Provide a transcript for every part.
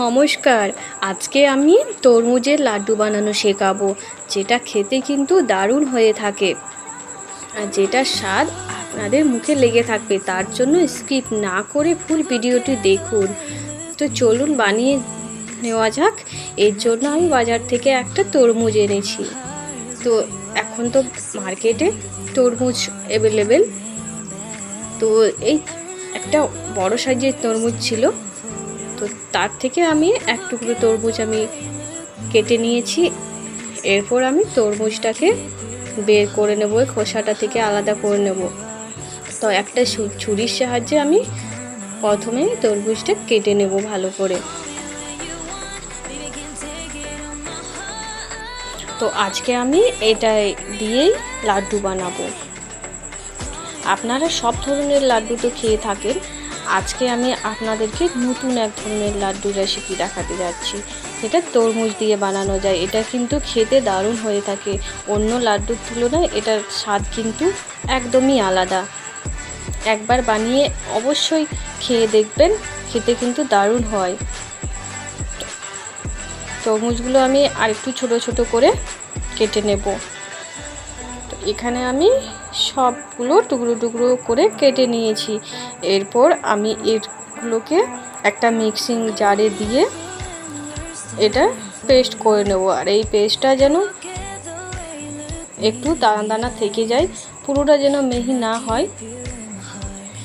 নমস্কার। আজকে আমি তরমুজের লাড্ডু বানানো শেখাবো, যেটা খেতে কিন্তু দারুণ হয়ে থাকে আর যেটার স্বাদ আপনাদের মুখে লেগে থাকবে। তার জন্য স্কিপ না করে ফুল ভিডিওটি দেখুন। তো চলুন বানিয়ে নেওয়া যাক। এর জন্য আমি বাজার থেকে একটা তরমুজ এনেছি। তো এখন তো মার্কেটে তরমুজ অ্যাভেলেবেল। তো এই একটা বড় সাইজের তরমুজ ছিল, তো তার থেকে আমি এক টুকরো তরমুজ আমি কেটে নিয়েছি। এরপর আমি তরমুজটাকে বের করে নেব, খোসাটা থেকে আলাদা করে নেব। তো একটা ছুরির সাহায্যে আমি প্রথমে তরমুজটা কেটে নেব ভালো করে। তো আজকে আমি এটা দিয়েই লাড্ডু বানাবো। আপনারা সব ধরনের লাড্ডু তো খেয়ে থাকেন, আজকে আমি আপনাদেরকে নতুন এক ধরনের লাড্ডু রেসিপি দেখাতে যাচ্ছি, যেটা তরমুজ দিয়ে বানানো যায়। এটা কিন্তু খেতে দারুণ হয়ে থাকে। অন্য লাড্ডুর তুলনায় এটার স্বাদ কিন্তু একদমই আলাদা। একবার বানিয়ে অবশ্যই খেয়ে দেখবেন, খেতে কিন্তু দারুণ হয়। তরমুজগুলো আমি আরেকটু ছোট ছোট করে কেটে নেব। তো এখানে আমি সবগুলো টুকরো টুকরো করে কেটে নিয়েছি। এরপর আমি এগুলোকে একটা মিক্সিং জারে দিয়ে এটা পেস্ট করে নেব। আর এই পেস্টটা যেন একটু দানা দানা থেকে যায়, পুরোটা যেন মিহি না হয়,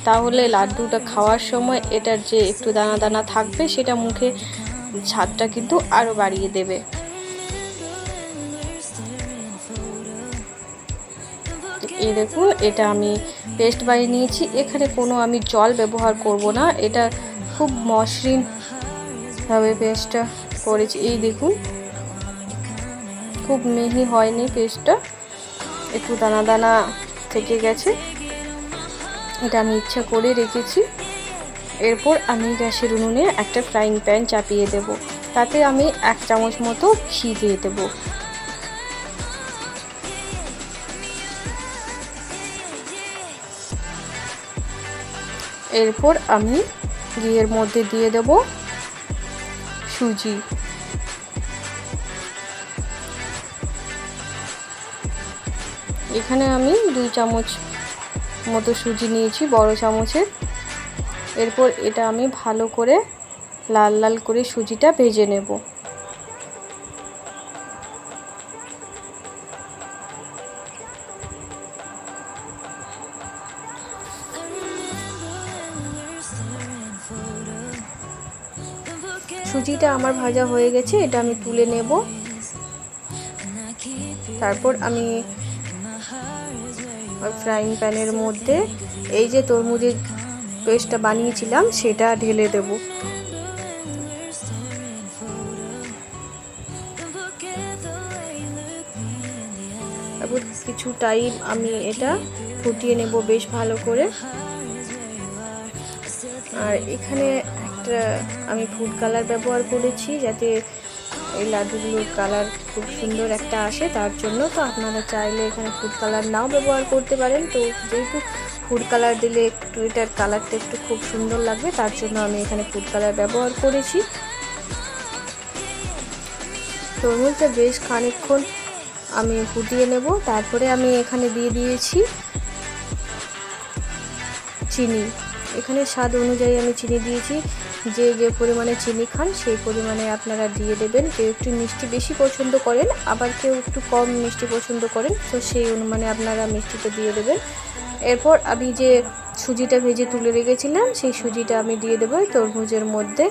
তাহলে লাড্ডুটা খাওয়ার সময় এটার যে একটু দানা দানা থাকবে সেটা মুখে স্বাদটা কিন্তু আরও বাড়িয়ে দেবে। এই দেখুন, এটা আমি পেস্ট বানিয়ে নিয়েছি। এখানে কোনো আমি জল ব্যবহার করব না, এটা খুব মসৃণভাবে পেস্টটা করেছি। এই দেখুন, খুব মিহি হয়নি পেস্টটা, একটু দানা দানা থেকে গেছে। এটা আমি ইচ্ছা করে রেখেছি। এরপর আমি গ্যাসের উনুনে একটা ফ্রাইং প্যান চাপিয়ে দেব, তাতে আমি 1 চামচ মতো ঘি দিয়ে দেব। এরপর আমি ঘিয়ের মধ্যে দিয়ে দেব সুজি। এখানে আমি 2 চামচ মতো সুজি নিয়েছি, বড় চামচের। এরপর এটা আমি ভালো করে লাল লাল করে সুজিটা ভেজে নেব। সুজিটা আমার ভাজা হয়ে গেছে, এটা আমি তুলে নেব। তারপর আমি ফ্রাইং প্যানের মধ্যে এই যে তরমুজের পেস্টটা বানিয়েছিলাম সেটা ঢেলে দেব। তারপর কিছু টাইম আমি এটা ফুটিয়ে নেব বেশ ভালো করে। আর এখানে একটা আমি ফুড কালার ব্যবহার করেছি, যাতে এই লাড্ডুগুলোর কালার খুব সুন্দর একটা আসে, তার জন্য। তো আপনারা চাইলে এখানে ফুড কালার নাও ব্যবহার করতে পারেন। তো যেহেতু ফুড কালার দিলে একটু এটার কালারটা একটু খুব সুন্দর লাগবে, তার জন্য আমি এখানে ফুড কালার ব্যবহার করেছি। তরমুজটা বেশ খানিকক্ষণ আমি ফুটিয়ে নেব। তারপরে আমি এখানে দিয়ে দিয়েছি চিনি। এখানে স্বাদ অনুযায়ী আমি চিনি দিয়েছি। যে যে পরিমাণে চিনি খান সেই পরিমাণে আপনারা দিয়ে দেবেন। কেউ একটু মিষ্টি বেশি পছন্দ করেন, আবার কেউ একটু কম মিষ্টি পছন্দ করেন, তো সেই অনুমানে আপনারা মিষ্টিটা দিয়ে দেবেন। এরপর আমি যে সুজিটা ভেজে তুলে রেখেছিলাম সেই সুজিটা আমি দিয়ে দেবো তরমুজের মধ্যে।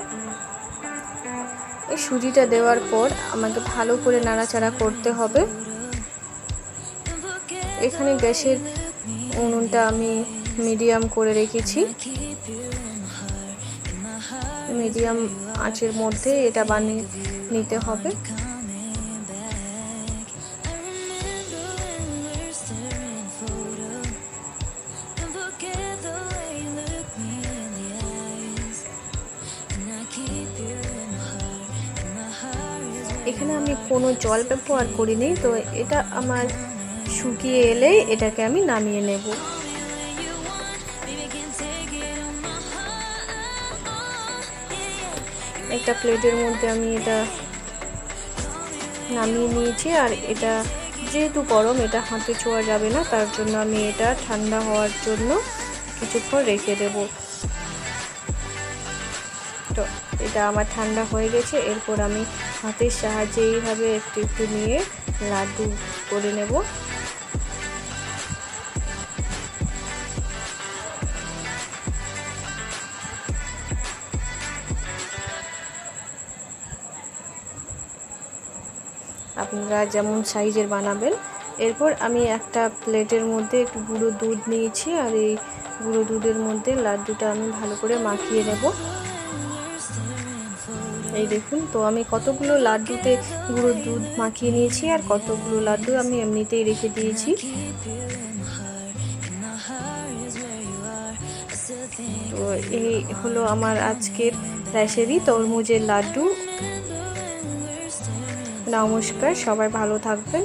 এই সুজিটা দেওয়ার পর আমাকে ভালো করে নাড়াচাড়া করতে হবে। এখানে গ্যাসের উনুনটা আমি মিডিয়াম করে রেখেছি। মিডিয়াম আঁচের মধ্যে এটা বানিয়ে নিতে হবে। এখানে আমি কোনো জল ব্যবহার করিনি, তো এটা আমার শুকিয়ে এলেই এটাকে আমি নামিয়ে নেব। একটা প্লেটের মধ্যে আমি এটা নামিয়ে নিয়েছি। আর এটা যেহেতু গরম, এটা হাতে ছোঁয়া যাবে না, তার জন্য আমি এটা ঠান্ডা হওয়ার জন্য কিছুক্ষণ রেখে দেব। তো এটা আমার ঠান্ডা হয়ে গেছে। এরপর আমি হাতের সাহায্যে এইভাবে একটু একটু নিয়ে লাড্ডু করে নেব। আপনারা যেমন সাইজের বানাবেন। এরপর আমি একটা প্লেটের মধ্যে একটু গুঁড়ো দুধ নিয়েছি, আর এই গুঁড়ো দুধের মধ্যে লাড্ডুটা আমি ভালো করে মাখিয়ে নেব। এই দেখুন, তো আমি কতগুলো লাড্ডুতে গুঁড়ো দুধ মাখিয়ে নিয়েছি, আর কতগুলো লাড্ডু আমি এমনিতেই রেখে দিয়েছি। তো এই হলো আমার আজকের রেসিপি, তরমুজের লাড্ডু। নমস্কার, সবাই ভালো থাকবেন।